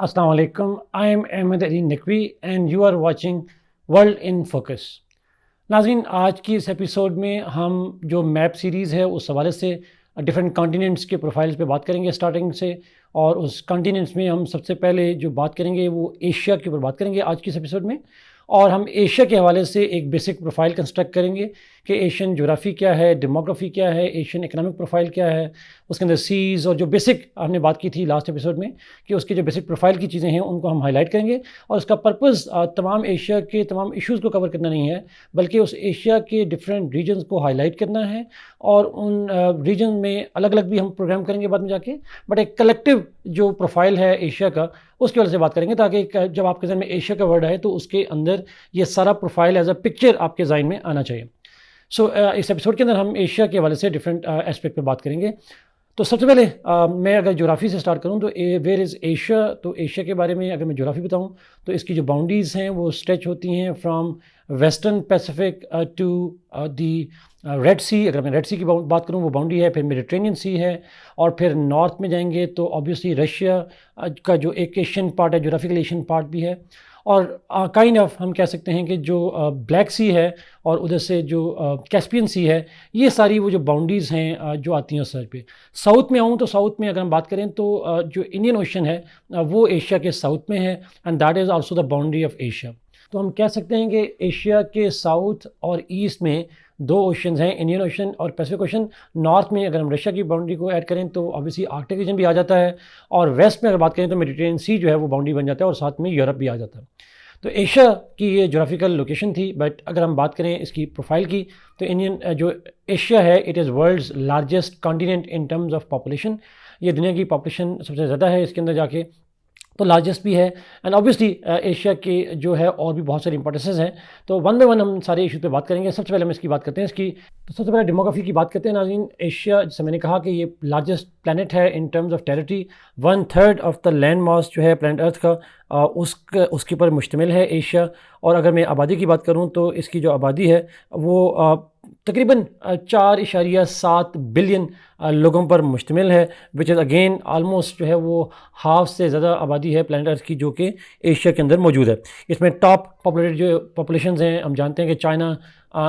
अस्सलाम वालेकुम। I am Ahmad Ali Naqvi and you are watching world in focus. नाज़रीन, आज की इस एपिसोड में हम जो मैप सीरीज़ है उस हवाले से डिफरेंट कॉन्टिनेंट्स के प्रोफाइल्स पे बात करेंगे स्टार्टिंग से। और उस कॉन्टिनेंट्स में हम सबसे पहले जो बात करेंगे वो एशिया के ऊपर बात करेंगे आज की इस एपिसोड में। और हम एशिया के हवाले से एक बेसिक प्रोफाइल कंस्ट्रक्ट करेंगे कि एशियन जोग्राफ़ी क्या है, डेमोग्राफ़ी क्या है, एशियन इकनॉमिक प्रोफाइल क्या है, उसके अंदर सीज़ और जो बेसिक हमने बात की थी लास्ट एपिसोड में कि उसके जो बेसिक प्रोफाइल की चीज़ें हैं उनको हम हाईलाइट करेंगे। और उसका पर्पज़ तमाम एशिया के तमाम इश्यूज़ को कवर करना नहीं है, बल्कि उस एशिया के डिफरेंट रीजन्स को हाईलाइट करना है। और उन रीजन में अलग अलग भी हम प्रोग्राम करेंगे बाद में जाके, बट एक कलेक्टिव जो प्रोफाइल है एशिया का उसकी वजह से बात करेंगे, ताकि जब आपके जहन में एशिया का वर्ड आए तो उसके अंदर ये सारा प्रोफाइल एज अ पिक्चर आपके जहन में आना चाहिए। इस एपिसोड के अंदर हम एशिया के हवाले से डिफरेंट एस्पेक्ट पे बात करेंगे। तो सबसे पहले मैं अगर ज्योग्राफी से स्टार्ट करूं तो वेयर इज़ एशिया। तो एशिया के बारे में अगर मैं ज्योग्राफी बताऊं तो इसकी जो बाउंड्रीज़ हैं वो स्ट्रेच होती हैं from western pacific to the red sea. अगर मैं रेड सी की बात करूं वो बाउंड्री है, फिर मेडिटेरेनियन सी है, और फिर नॉर्थ में जाएंगे तो ऑब्वियसली रशिया का जो एक एशियन पार्ट है, ज्योग्राफिकल एशियन पार्ट भी है। और काइंड ऑफ हम कह सकते हैं कि जो ब्लैक सी है और उधर से जो कैस्पियन सी है, ये सारी वो जो बाउंड्रीज़ हैं जो आती हैं उस साइड पे। साउथ में आऊँ तो साउथ में अगर हम बात करें तो जो इंडियन ओशन है वो एशिया के साउथ में है, and that is also the boundary of Asia. तो हम कह सकते हैं कि एशिया के साउथ और ईस्ट में दो ओशंस हैं, इंडियन ओशन और पैसिफिक ओशन। नॉर्थ में अगर हम रशिया की बाउंड्री को ऐड करें तो ऑब्वियसली आर्कटिक रीजन भी आ जाता है, और वेस्ट में अगर बात करें तो मेडिटेरेनियन सी जो है वो बाउंड्री बन जाता है, और साथ में यूरोप भी आ जाता है। तो एशिया की ये जोग्राफिकल लोकेशन थी। बट अगर हम बात करें इसकी प्रोफाइल की तो इंडियन जो एशिया है it is world's largest continent in terms of population. ये दुनिया की पॉपुलेशन सबसे ज़्यादा है इसके अंदर जाके, तो लार्जेस्ट भी है। एंड ऑब्वियसली एशिया के जो है और भी बहुत सारी इंपॉर्टेंसेस हैं। तो वन बाय वन हम सारे इशूज़ पे बात करेंगे। सबसे पहले हम इसकी बात करते हैं इसकी। तो सबसे पहले डेमोग्राफी की बात करते हैं नाज़रीन। एशिया, जैसे मैंने कहा कि ये लार्जेस्ट प्लैनेट है इन terms of territory. 1/3 of the land mass जो है प्लैनेट अर्थ का उसके ऊपर मुश्तमिल है एशिया। और अगर मैं आबादी की बात करूँ तो इसकी जो आबादी है वो तकरीबन 4.7 बिलियन लोगों पर मुश्तमिल है, विच इज़ अगेन आलमोस्ट जो है वो हाफ से ज़्यादा आबादी है प्लैनेट अर्थ की जो कि एशिया के अंदर मौजूद है। इसमें टॉप पॉपुलेटेड जो पॉपुलेशंस हैं, हम जानते हैं कि China,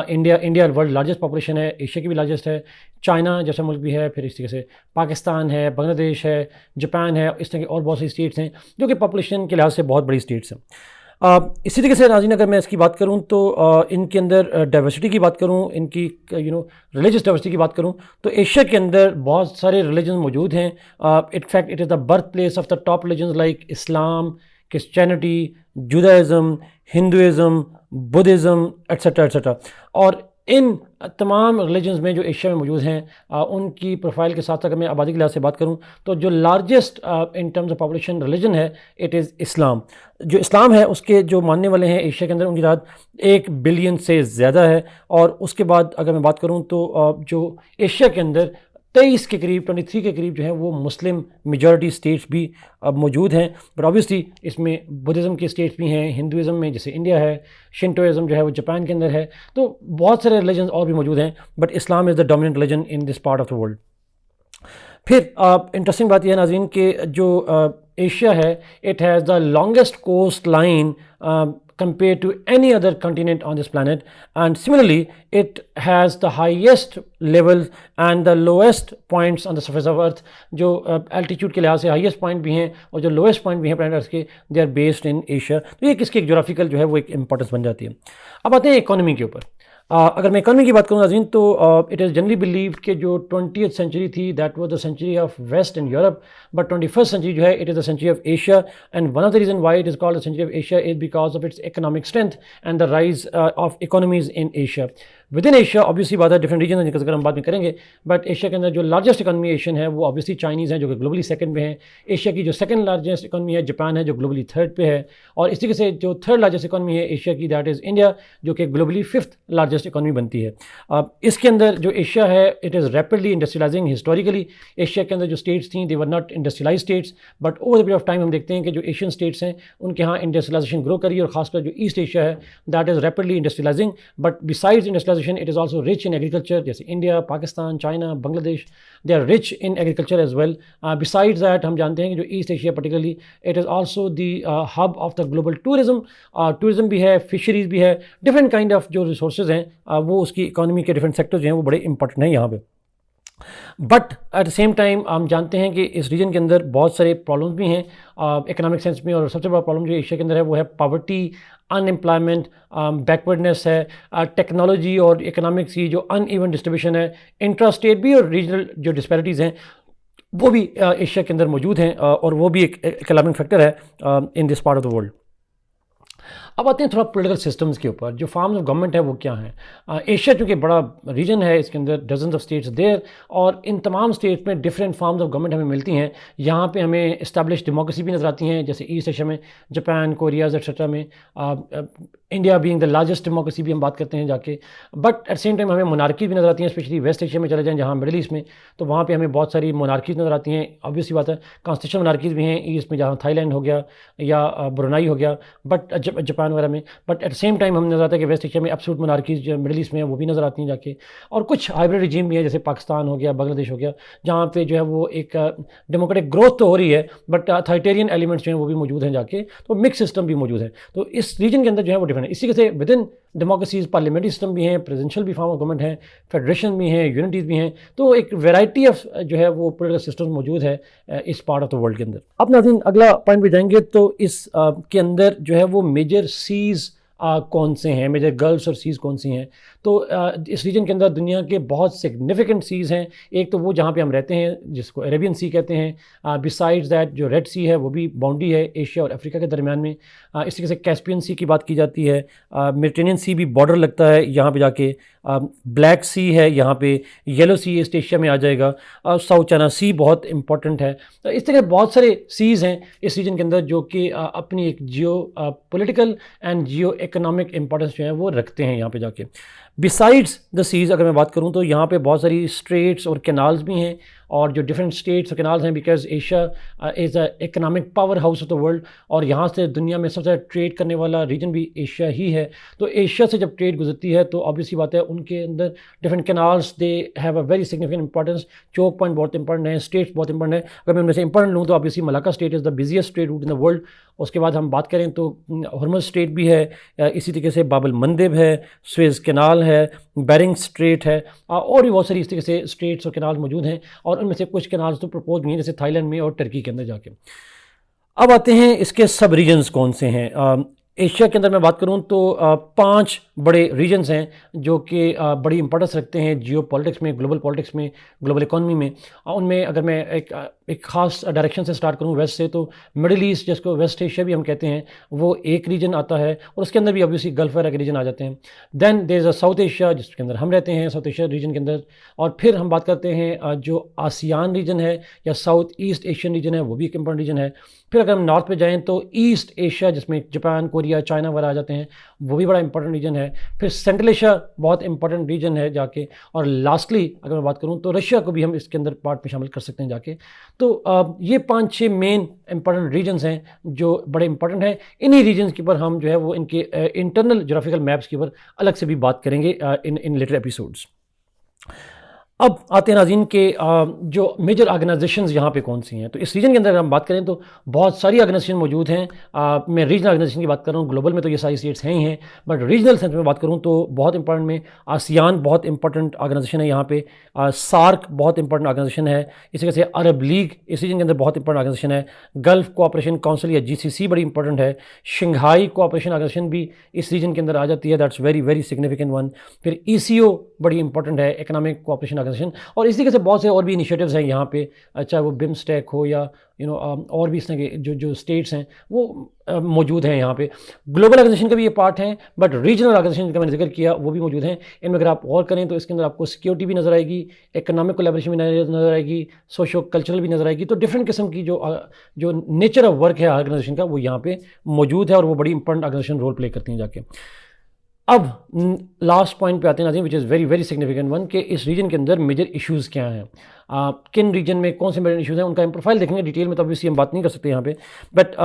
India world largest population है, एशिया की भी लार्जेस्ट है, चाइना जैसा मुल्क भी है, फिर इस तरीके से पाकिस्तान है, बांग्लादेश है, जापान है, इस तरह की और बहुत सी स्टेट्स हैं जो कि पॉपुलेशन के लिहाज से बहुत बड़ी स्टेट्स हैं। इसी तरीके से नाज़रीन अगर मैं इसकी बात करूं तो इनके अंदर डाइवर्सिटी की बात करूं, इनकी रिलीजियस डाइवर्सिटी की बात करूं तो एशिया के अंदर बहुत सारे रिलीजन मौजूद हैं। In fact it is the birth place of the top religion like Islam, Christianity, Judaism, Hinduism, Buddhism etcetera etcetera. और इन तमाम रिलीजन्स में जो एशिया में मौजूद हैं उनकी प्रोफाइल के साथ अगर मैं आबादी के लिहाज से बात करूं तो जो largest in terms of population religion है इट इज़ इस्लाम। जो इस्लाम है उसके जो मानने वाले हैं एशिया के अंदर उनकी तादाद 1 बिलियन से ज़्यादा है। और उसके बाद अगर मैं बात करूं तो जो एशिया के अंदर 23 के करीब, 23 के करीब जो है वो मुस्लिम मेजॉरिटी स्टेट्स भी अब मौजूद हैं। बट ऑब्वियसली इसमें बुद्धिज़्म के स्टेट्स भी हैं, हिंदुज़म में जैसे इंडिया है, शिंटोइज़म जो है वो जापान के अंदर है, तो बहुत सारे रिलीजन और भी मौजूद हैं, but Islam is the dominant religion in this part of the world. फिर इंटरेस्टिंग बात यह है नाज़रीन कि जो एशिया है it has the longest coast line compared to any other continent on this planet, and similarly it has the highest levels and the lowest points on the surface of earth। जो altitude के लिहाज से highest point भी हैं और जो lowest point भी हैं planet earth के, they are based in Asia। तो ये किसकी एक जोग्राफिकल जो है वो एक इंपॉर्टेंस बन जाती है। अब आते हैं इकोनॉमी के ऊपर। अगर मैं इकॉनमी की बात करूँ नाज़रीन तो इट इज़ जनरली बिलीव कि जो 20th सेंचुरी थी that was the century of west and Europe, but 21st century जो है it is the century of Asia. And one of the reason why it is called the century of Asia is because of its economic strength and the rise of economies in Asia. Within Asia obviously बात है different reason है जिनका अगर हम बात में करेंगे, but Asia के अंदर जो लार्जेस्ट इकॉनमी एशियन है वो ऑब्वियसली चाइनीज़ है जो कि ग्लोबली सेकंड पे है। एशिया की जो सेकंड लार्जेस्ट इकॉनमी है जापान है जो ग्लोबली थर्ड पे है, और इसी तरीके से जो थर्ड लार्जेस्ट इकॉनमी है एशिया की दैट इज़ इंडिया जो कि ग्लोबली फिफ्थ लार्जेस्ट इकॉनमी बनती है। इसके अंदर जो एशिया है it is rapidly industrialising. Historically Asia के अंदर जो स्टेट्स थी they were not industrialise states, but over the period of time हम देखते हैं कि जो एशियन स्टेट्स हैं उनके यहाँ इंडस्ट्रियलाइजेशन ग्रो करी, और खासकर जो ईस्ट एशिया है that is rapidly industrialising. But besides industrialisation organisation it is also rich in agriculture, जैसे India, Pakistan, China, Bangladesh, they are rich in agriculture as well. Besides that हम जानते हैं कि जो east Asia particularly it is also the hub of the global tourism. Tourism भी है, fisheries भी है, डिफरेंट काइंड ऑफ जो रिसोर्सेज हैं वो उसकी इकॉनमी के डिफरेंट सेक्टर्स जो हैं वो बड़े इंपॉर्टेंट हैं यहाँ पे. But at the same time हम जानते हैं कि इस रीजन के अंदर बहुत सारे प्रॉब्लम्स भी हैं इकोनॉमिक सेंस में, और सबसे बड़ा प्रॉब्लम जो एशिया के अंदर है वो है पॉवर्टी, अनएम्प्लॉयमेंट, बैकवर्डनेस है, टेक्नोलॉजी और इकोनॉमिक्स की जो अनइवन डिस्ट्रीब्यूशन है, इंट्रा स्टेट भी और रीजनल जो डिस्पैरिटीज़ हैं वो भी एशिया के अंदर मौजूद हैं, और वो भी एक इकोनॉमिक फैक्टर है इन this part of the world. अब आते हैं थोड़ा पॉलिटिकल सिस्टम्स के ऊपर. जो फॉर्म्स ऑफ गवर्नमेंट है वो क्या है. एशिया चूँकि बड़ा रीजन है, इसके अंदर डजन्स ऑफ स्टेट्स देयर, और इन तमाम स्टेट्स में डिफरेंट फॉर्म्स ऑफ गवर्नमेंट हमें मिलती हैं. यहाँ पे हमें इस्टेब्लिश डेमोक्रेसी भी नज़र आती हैं, जैसे ईस्ट एशिया में जापान, कोरियाज एक्सेट्रा में, India being the largest democracy भी हम बात करते हैं जाके. बट एट सेम टाइम हमें मोनार्की भी नज़र आती हैं, स्पेशली वेस्ट एशिया में चले जाएँ जहाँ मिडिल ईस्ट में, तो वहाँ पे हमें बहुत सारी मोनार्कीज नज़र आती हैं. ऑब्वियसली बात है कॉन्स्टिट्यूशनल मोनार्कीज भी हैं ईस्ट में, जहाँ थाईलैंड हो गया या ब्रुनाई हो गया, बट जापान वगैरह में. बट एट सेम टाइम हमें नज़र आता है कि वेस्ट एशिया में एब्सोल्यूट मोनार्कीज जो मिडिल ईस्ट में है वो भी नज़र आती हैं जाके. और कुछ हाइब्रिड रिजीम भी है, जैसे पाकिस्तान हो गया, बांग्लादेश हो गया, जहाँ पे जो है वो एक डेमोक्रेटिक ग्रोथ तो हो रही है बट अथॉरिटेरियन एलिमेंट्स जो हैं वो भी मौजूद हैं जाके. तो मिक्स सिस्टम भी मौजूद है. तो इस रीजन के अंदर जो है वो डिफरेंट है. इसी के with in democracies parliamentary system भी हैं, प्रेसिडेंशियल भी फॉर्म ऑफ गवर्नमेंट है, फेडरेशन भी हैं, यूनिटीज़ भी हैं. तो एक वैरायटी ऑफ जो है वो पॉलिटिकल सिस्टम मौजूद है इस पार्ट ऑफ द वर्ल्ड के अंदर. अब नाज़रीन अगला पॉइंट पे जाएंगे तो इस के अंदर जो है वो मेजर सीज़ कौन से हैं, मेजर गल्फ्स और सीज़ कौन सी हैं. तो इस रीजन के अंदर दुनिया के बहुत सिग्निफिकेंट सीज़ हैं. एक तो वो जहाँ पे हम रहते हैं जिसको अरेबियन सी कहते हैं. बिसाइड्स दैट जो रेड सी है वो भी बाउंड्री है एशिया और अफ्रीका के दरमियान में. इस तरीके से कैस्पियन सी की बात की जाती है, मेडिटेरेनियन सी भी बॉर्डर लगता है यहाँ पे जाके, ब्लैक सी है यहाँ पे, येलो सी ईस्ट एशिया में आ जाएगा, साउथ चाइना सी बहुत इंपॉर्टेंट है. तो इस तरह बहुत सारे सीज़ हैं इस रीजन के अंदर जो कि अपनी एक जियो political and Jio economic importance जो है वो रखते हैं यहाँ पे जाके. बिसाइड्स द सीज़ अगर मैं बात करूँ तो यहाँ पे बहुत सारी स्ट्रेट्स और कैनाल्स भी हैं, और जो डिफरेंट स्टेट्स और कैनाल्स हैं, because Asia is a economic power house of the world, और यहाँ से दुनिया में सबसे ज़्यादा ट्रेड करने वाला रीजन भी एशिया ही है. तो एशिया से जब ट्रेड गुजरती है तो ऑब्वियसली बात है उनके अंदर different canals they have a very significant importance. Choke point बहुत इंपॉर्टेंट है, स्टेट्स बहुत इंपॉर्टेंट है. अगर मैं उनमें से इंपॉर्टेंट लूँ तो obviously Malacca strait is the busiest trade route in the world. उसके बाद हम बात करें तो हॉर्मज़ स्ट्रेट भी है, इसी तरीके से बाब अल मंदेब है, स्वेज़ कैनाल है, बेरिंग स्ट्रेट है, और भी बहुत सारी इस तरीके से स्ट्रेट्स और कैनाल मौजूद हैं. और उनमें से कुछ कैनाल्स तो प्रपोज भी हैं जैसे थाईलैंड में और टर्की के अंदर जाके. अब आते हैं इसके सब रीजन्स कौन से हैं. एशिया के अंदर मैं बात करूं तो 5 बड़े रीजन्स हैं जो कि बड़ी इंपॉर्टेंस रखते हैं जियो पॉलिटिक्स में, ग्लोबल पॉलिटिक्स में, ग्लोबल इकॉनमी में. उनमें अगर मैं एक ख़ास डायरेक्शन से स्टार्ट करूं वेस्ट से, तो मिडिल ईस्ट जिसको वेस्ट एशिया भी हम कहते हैं वो एक रीजन आता है, और उसके अंदर भी ऑब्वियसली गल्फ वगैरह के रीजन आ जाते हैं. Then there is a South Asia जिसके अंदर हम रहते हैं, साउथ एशिया रीजन के अंदर. और फिर हम बात करते हैं जो आसियान रीजन है या साउथ ईस्ट एशियन रीजन है, वो भी एक इंपॉर्टेंट रीजन है. फिर अगर हम नॉर्थ पे जाएँ तो ईस्ट एशिया जिसमें जापान, कोरिया, चाइना वगैरह आ जाते हैं, वो भी बड़ा इंपॉर्टेंट रीजन है. फिर सेंट्रल एशिया बहुत इंपॉर्टेंट रीजन है जाके. और लास्टली अगर मैं बात करूँ तो रशिया को भी हम इसके अंदर पार्ट में शामिल कर सकते हैं जाके. तो ये 5-6 मेन इंपॉर्टेंट रीजन्स हैं जो बड़े इंपॉर्टेंट हैं. इन्हीं रीजन्स के ऊपर हम जो है वो इनके इंटरनल जोग्राफिकल मैप्स के ऊपर अलग से भी बात करेंगे इन लेटर एपिसोड्स. अब आते हैं नाज़रीन के जो मेजर ऑर्गेनाइजेशंस यहाँ पे कौन सी हैं. तो इस रीजन के अंदर अगर हम बात करें तो बहुत सारी ऑर्गेनाइजेशन मौजूद हैं. मैं रीजनल ऑर्गेनाइजेशन की बात कर रहा हूँ, ग्लोबल में तो ये सारी स्टेट्स हैं ही हैं, बट रीजनल सेंस में बात करूँ तो बहुत इंपॉर्टेंट में आसियान बहुत इंपॉर्टेंट ऑर्गेनाइजेशन है यहाँ पे. सार्क बहुत इंपॉर्टेंट ऑर्गेनाइजेशन है. इसी तरह से अरब लीग इस रीजन के अंदर बहुत इंपॉर्टेंट ऑर्गेनाइजेशन है. गल्फ कोऑपरेशन काउंसिल या GCC बड़ी इंपॉर्टेंट है. शंघाई कोऑपरेशन ऑर्गेनाइजेशन भी इस रीजन के अंदर आ जाती है, that's very very significant one. फिर ECO बड़ी इंपॉर्टेंट है, इकोनॉमिक कोऑपरेशन ऑर्गेनाइजेशन. और इसी तरीके से बहुत से और भी इनिशिएटिव्स हैं यहाँ पे, चाहे वो बिम्स्टेक हो या और भी इस तरह के जो स्टेट्स हैं वो मौजूद हैं यहाँ पे. ग्लोबल ऑर्गेनाइजेशन का भी ये पार्ट हैं, बट रीजनल ऑर्गेनाइजेशन का मैंने जिक्र किया वो भी मौजूद हैं. इनमें अगर आप और करें तो इसके अंदर आपको सिक्योरिटी भी नज़र आएगी, इकोनॉमिक कोलैबोरेशन भी नज़र आएगी, सोशो कल्चरल भी नज़र आएगी. तो डिफरेंट किस्म की जो नेचर ऑफ वर्क है ऑर्गेनाइजेशन का वो यहाँ पे मौजूद है, और वो बड़ी इंपॉर्टेंट ऑर्गेनाइजेशन रोल प्ले करती हैं जाके. अब लास्ट पॉइंट पे आते हैं नाज़रीन, which is very very significant one, कि इस रीजन के अंदर मेजर इश्यूज़ क्या हैं, किन रीजन में कौन से मेजर इश्यूज़ हैं, उनका हम प्रोफाइल देखेंगे डिटेल में, तो ऑब्वियसली हम बात नहीं कर सकते यहाँ पे। बट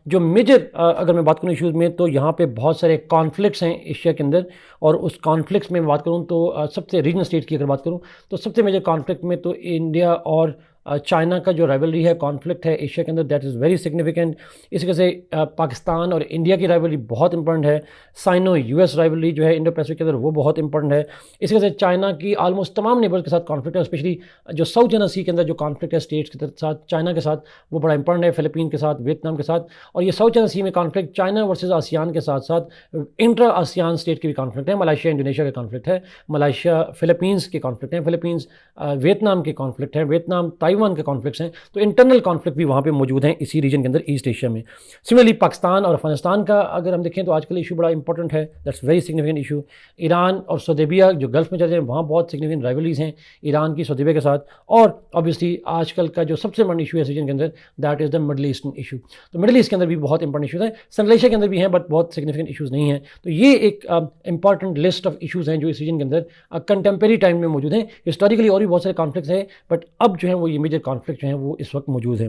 जो मेजर अगर मैं बात करूँ इश्यूज़ में, तो यहाँ पे बहुत सारे कॉन्फ्लिक्ट्स हैं एशिया के अंदर, और उस कॉन्फ्लिक्ट्स में बात करूँ तो सबसे रीजनल स्टेट की अगर बात करूँ तो सबसे मेजर कॉन्फ्लिक्ट में तो इंडिया और चाइना का जो राइवलरी है, कॉन्फ्लिक्ट है एशिया के अंदर, दैट इज़ वेरी सिग्निफिकेंट। इस वजह से पाकिस्तान और इंडिया की राइवलरी बहुत इंपॉर्टेंट है। साइनो यूएस राइवलरी जो है इंडो पैसिफिक के अंदर, वो बहुत इंपॉर्टेंट है। इस वजह से चाइना की ऑलमोस्ट तमाम नेबर्स के साथ कॉन्फ्लिक्ट है, स्पेशली जो साउथ चाइना सी के अंदर जो कॉन्फ्लिक्ट है स्टेट्स के साथ, चाइना के साथ, वो बड़ा इंपॉर्टेंट है, फिलीपीन के साथ, वियतनाम के साथ। और ये साउथ चाइना सी में कॉन्फ्लिक्ट चाइना वर्सेज आसियान के साथ साथ इंट्रा आसियान स्टेट के भी कॉन्फ्लिक्ट है। मलेशिया इंडोनेशिया के कॉन्फ्लिक्ट है, मलेशिया फिलीपींस के कॉन्फ्लिक्ट हैं, फिलीपींस वियतनाम के कॉन्फ्लिक्ट हैं, वियतनाम ताइवान के कॉन्फ्लिक्ट्स हैं। तो इंटरनल कॉन्फ्लिक्ट भी वहाँ पे मौजूद हैं इसी रीजन के अंदर, ईस्ट एशिया में। सिमिलरली पाकिस्तान और अफगानिस्तान का अगर हम देखें तो आजकल इशू बड़ा इंपॉर्टेंट है, that's very significant issue. Iran और सऊदी अरबिया जो गल्फ में चल रहे हैं, वहाँ बहुत सिग्निफिकेंट राइवलरीज हैं ईरान की सऊदी अरबिया के साथ। और ऑब्वियसली आजकल का जो सबसे बड़ा इशू है इस रीजन के अंदर, that is the middle eastern issue. तो मिडल ईस्ट के अंदर भी बहुत इंपॉर्टेंट इशूज़ हैं, सेंट्रल एशिया के अंदर भी हैं, बट बहुत सिग्निफिकेंट इशूज़ नहीं हैं। तो ये एक इंपॉर्टेंट लिस्ट ऑफ इशूज़ हैं जो इस रीजन के अंदर कंटेम्प्रेरी टाइम में मौजूद हैं। हिस्टोरिकली और भी बहुत सारे कॉन्फ्लिक्ट्स हैं, बट अब जो है वो ये मेजर कॉन्फ्लिक्ट जो हैं वो इस वक्त मौजूद है।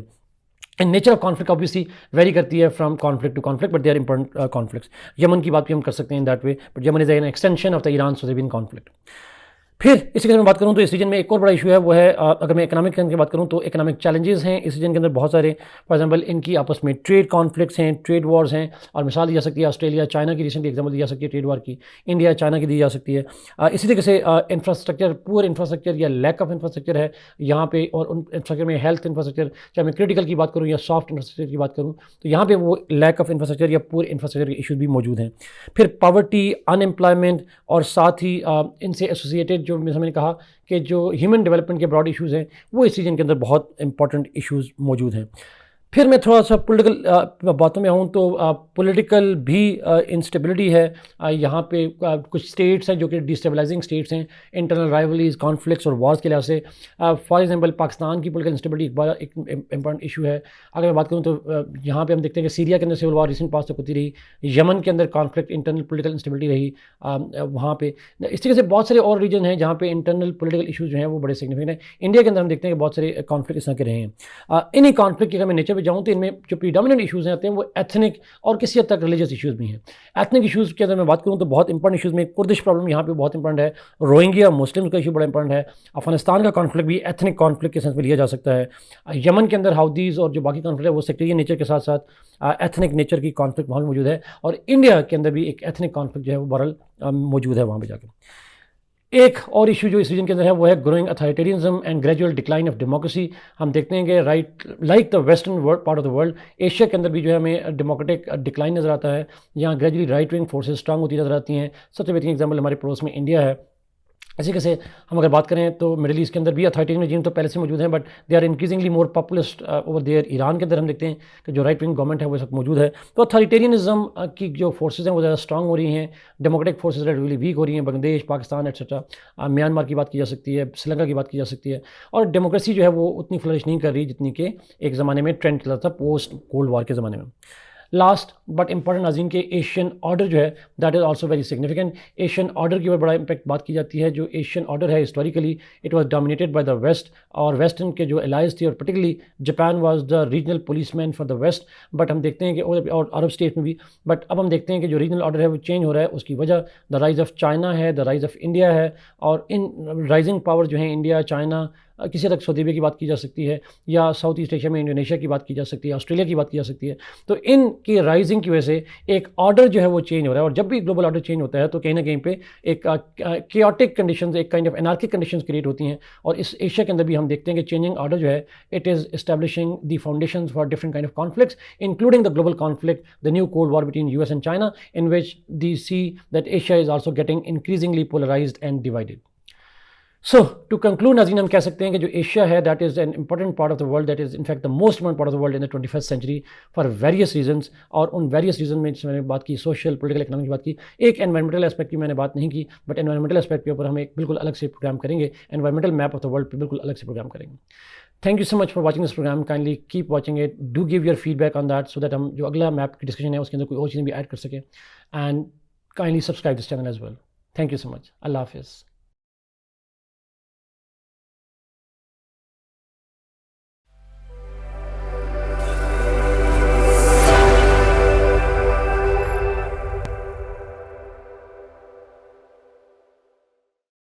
And nature of conflict obviously vary करती है from conflict to conflict, but they are important conflicts. Yemen की बात भी हम कर सकते हैं in that way, but Yemen is an extension of the Iran Saudi conflict. फिर इसी के मैं बात करूँ तो इस रीजन में एक और बड़ा इशू है, वो है अगर मैं इकोनॉमिक की बात करूँ तो इकोनॉमिक चैलेंजेस हैं इस रीजन के अंदर बहुत सारे। फॉर एग्जांपल इनकी आपस में ट्रेड कॉन्फ्लिक्ट्स हैं, ट्रेड वॉर्स हैं, और मिसाल दी जा सकती है ऑस्ट्रेलिया चाइना की, रिसेंटली एग्जांपल दी जा सकती है ट्रेड वॉर की, इंडिया चाइना की दी जा सकती है। इसी तरीके से इंफ्रास्ट्रक्चर, पुअर इंफ्रास्ट्रक्चर या लैक ऑफ इंफ्रास्ट्रक्चर है यहाँ पे, और उन इंफ्रास्ट्रक्चर में हेल्थ इंफ्रास्ट्रक्चर, चाहे मैं क्रिटिकल की बात करूँ या सॉफ्ट इंफ्रास्ट्रक्चर की बात करूँ, तो यहाँ पे वो लैक ऑफ इंफ्रास्ट्रक्चर या पुअर इंफ्रास्ट्रक्चर के इशूज़ भी मौजूद हैं। फिर पॉवर्टी, अनएम्प्लॉयमेंट, और साथ ही इनसे एसोसिएटेड जो मैंने कहा कि जो ह्यूमन डेवलपमेंट के ब्रॉड इश्यूज़ हैं, वो इस रीजन के अंदर बहुत इंपॉर्टेंट इश्यूज़ मौजूद हैं। फिर मैं थोड़ा सा पॉलिटिकल बातों में आऊँ तो पॉलिटिकल भी इंस्टेबिलिटी है यहाँ पे। कुछ स्टेट्स हैं जो कि डिस्टेबलाइजिंग स्टेट्स हैं, इंटरनल राइवलरीज, कॉन्फ्लिक्ट्स और वॉर्स के लिहाज से। फॉर एग्जांपल पाकिस्तान की पॉलिटिकल इंस्टेबिलिटी एक बड़ा एक इंपॉर्टेंट इशू है। अगर मैं बात करूँ तो यहाँ पे हम देखते हैं कि सीरिया के अंदर सिविल वॉर रिसेंट पास तक होती रही, यमन के अंदर कॉन्फ्लिक्ट, इंटरनल पॉलिटिकल इंस्टेबिलिटी रही वहाँ पे। इस तरीके से बहुत सारे और रीजन हैं जहाँ पे इंटरनल पॉलिटिकल इशूज़ जो हैं वो बड़े सिग्निफिकेंट हैं। इंडिया के अंदर हम देखते हैं कि बहुत सारे कॉन्फ्लिक्ट इस तरह के रहे हैं। इन्हीं कॉन्फ्लिक्ट की अगर मैं नेचर पे जाऊँ तो इनमें जो प्रीडोमिनेंट इशूज़ आते हैं वो एथनिक और किसी हद तक रिलीजियस इशूज़ भी हैं। एथनिक इशूज़ की अगर मैं बात करूँ तो बहुत इंपॉर्टेंट इशूज़ में कुर्दिश प्रॉब्लम यहाँ पे बहुत इंपॉर्टेंट है, रोहिंग्या मुस्लिम का इशू बड़ा इंपॉर्टेंट है, अफगानिस्तान का कॉन्फ्लिक्ट भी एथनिक कॉन्फ्लिक्ट के सेंस में लिया जा सकता है, यमन के अंदर हाउदीज़ और जो बाकी कॉन्फ्लिक्ट है वो सेक्टेरियन नेचर के साथ साथ एथनिक नेचर की कॉन्फ्लिक्ट वहाँ भी मौजूद है, और इंडिया के अंदर भी एक एथनिक कॉन्फ्लिक्ट जो है वो बहरहाल मौजूद है वहाँ पर जाकर। एक और इशू जो इस रीजन के अंदर है वो है growing authoritarianism and gradual decline of democracy. हम देखते हैं कि right like the western world part of the world, Asia के अंदर भी जो है हमें डेमोक्रेटिक डिक्लाइन नज़र आता है, यहाँ gradually right wing forces strong होती नजर आती हैं। सबसे बेहतरीन एग्जाम्पल हमारे पड़ोस में इंडिया है। इसी के से हम अगर बात करें तो मिडिल ईस्ट के अंदर भी अथॉरिटेरियन रेजिम तो पहले से मौजूद हैं, but they are increasingly more populist over there. Iran के अंदर हम देखते हैं कि जो राइट विंग गवर्नमेंट है वो सब मौजूद है। तो अथॉरिटेरियनिज्म की जो फोर्सेज हैं वो ज़्यादा स्ट्रांग हो रही हैं, डेमोक्रेटिक फोर्सेज रियली वीक हो रही हैं, बांग्लादेश, पाकिस्तान एट्सेट्रा। म्यांमार की बात की जा सकती है, श्रीलंका की बात की जा सकती है, और डेमोक्रेसी जो है वो उतनी फ्लरिश नहीं कर रही जितनी कि एक ज़माने में ट्रेंड चला था पोस्ट कोल्ड वॉर के ज़माने में। लास्ट बट इंपॉर्टेंट नाज़रीन के एशियन ऑर्डर जो है that is also very significant. Asian order की बड़ा इंपैक्ट बात की जाती है। जो एशियन ऑर्डर है historically it was dominated by the west, और वेस्टर्न के जो एलाइज थी, और particularly Japan was the regional policeman for the west. But हम देखते हैं कि और अरब स्टेट में भी, बट अब हम देखते हैं कि जो रीजनल ऑर्डर है वो चेंज हो रहा है। उसकी वजह द राइज़ ऑफ चाइना है, द राइज़ ऑफ इंडिया है, और इन राइजिंग पावर जो है इंडिया, चाइना, किसी तक सऊदी अरब की बात की जा सकती है, या साउथ ईस्ट एशिया में इंडोनेशिया की बात की जा सकती है, ऑस्ट्रेलिया की बात की जा सकती है। तो इनकी राइजिंग की वजह से एक ऑर्डर जो है वो चेंज हो रहा है, और जब भी ग्लोबल ऑर्डर चेंज होता है तो कहीं ना कहीं पे एक केओटिक कंडीशंस, एक kind of anarchic conditions create होती हैं। और इस एशिया के अंदर भी हम देखते हैं कि चेंजिंग ऑर्डर जो है it is establishing the foundation for different kind of conflicts, including the global conflict, the new cold war between US and China, in which the sea that Asia is also getting increasingly polarised and divided. So to conclude नाज़रीन, हम कह सकते हैं कि जो Asia है that is an important part of the world, that is in fact the most important part of the world in the 21st century for various reasons. और उन वेरियस रीजन में जिसमें मैंने बात की, सोशल, पॉलिटिकल, इकोनॉमिक की बात की, एक एनवायरमेंटल एस्पेक्ट की मैंने बात नहीं की, बट एनवायरमेंटल एस्पेक्ट के ऊपर हम एक बिल्कुल अलग से प्रोग्राम करेंगे, environmental map of the world पर बिल्कुल अलग से प्रोग्राम करेंगे। Thank you so much for watching this programme, kindly keep watching it, do give your feedback on that, so that हम जो अगला मैप की डिस्कशन है उसके अंदर कोई और चीज़ें भी ऐड कर सकें। And kindly subscribe this channel as well. Thank you so much. Allah Hafiz.